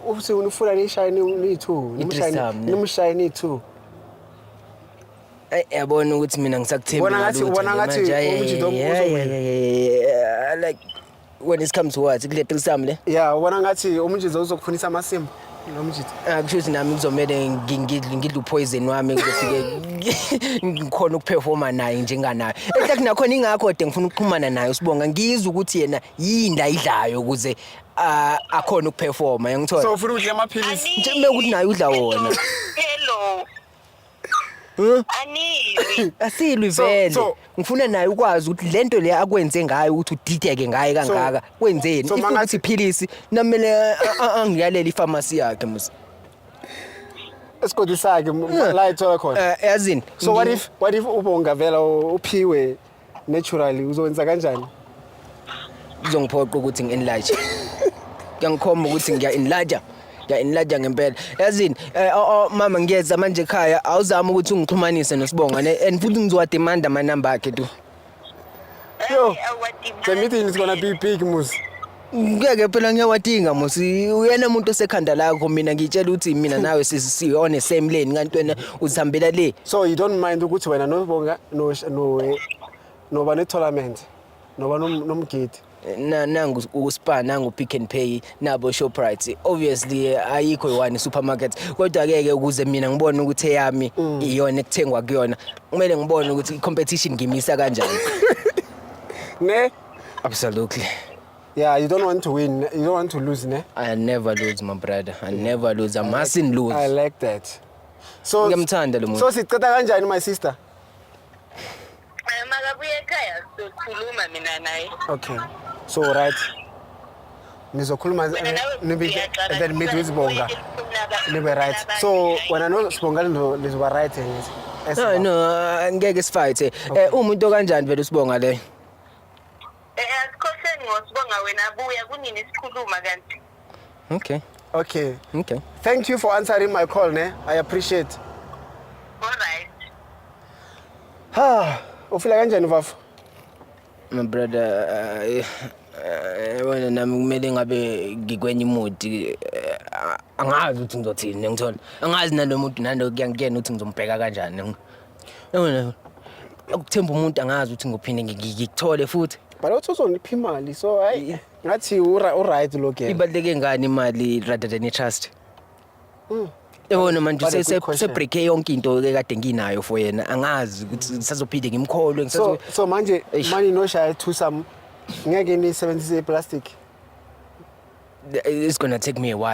uthi ufuna nishaye ni2 nimshaye ni2 yabona ukuthi mina ngisakuthembi ubona ngathi umjito uzowina like when it comes to what kule threesome le yeah ubona ngathi umjito uzokufunisa amasimba nomjito kusho ukuthi nami kuzomela ngidle upoison wami ngizofike ngikhona ukuperforma naye njenganayo exactly nakhona ingakho de ngifuna ukuxhumana naye usibonga ngizwe ukuthi yena yini ayidlayo ukuze akhona ukuperforma ngithola so ufuna udle amaphilisi nje ukuthi naye udla wona hello Anili asilwi vele ngifuna naye ukwazi ukuthi lento le akwenze ngayo ukuthi udideke ngaye kangaka kwenzeni ukuthi iphilisi namele angiyalela ipharmacy yakhe musi esigodi sakhe la ithola khona yazini so what if ubongavela uphiwe naturally uzowenza kanjani uzongiphoqa ukuthi ngi-enlarge ngiyangikhomba ukuthi ngiya-enlarge ngempela yazini mama ngiyeza manje ekhaya awuzama ukuthi ungixhumanise noSibonga and futhi ngizowademand amanamba akhe tu yo the meeting is gonna be big musi ngeke phela ngiyawadinga musi uyena umuntu osekhanda lakho mina ngitshela ukuthi mina nawe sisi on the same lane kanti wena uzihambela le so you don't mind ukuthi wena noSibonga noba ne-tournament noba nomgidi nangu uSpar nangu Pick n Pay nabo Shoprite obviously ayikho iwani supermarket kodwa ke ukuze mina ngibone ukuthi eyami iyona ekuthengwa kuyona kumele ngibone ukuthi competition ngimisa kanjani ne absolutely yeah you don't want to win you don't want to lose ne I never lose my brother I never lose I mustn't lose I like that so ngiyamthanda lo muntu so siceda kanjani my sister makabuye ekhaya sokhuluma mina naye okay so right nizokhuluma then meet with Sibonga nibe right so wena noSibonga lizoba right no ngeke sifight umuntu kanjani vele uSibonga le asikhoseni ngoSibonga wena abuya kunini sikhuluma kanti okay thank you for answering my call ne I appreciate all right ufila kanjani vafu my brother wena nami kumele ngabe ngikwenye imodi angazi ukuthi ngizothini ngithola angazi nalomuntu nando kuyangena ukuthi ngizombheka kanjani yabona ukuthemba umuntu angazi ukuthi ngophinde ngikuthole futhi but uthi uzonipha imali so hayi ngathi uright lo game ibaleke ngani imali rather than trust yabona manje sebreak yonke into ekade nginayo for yena angazi ukuthi sazophinde ngimkholwe so manje manje noshaya thusam ngeke nisebenzise iplastic it's going to take me a while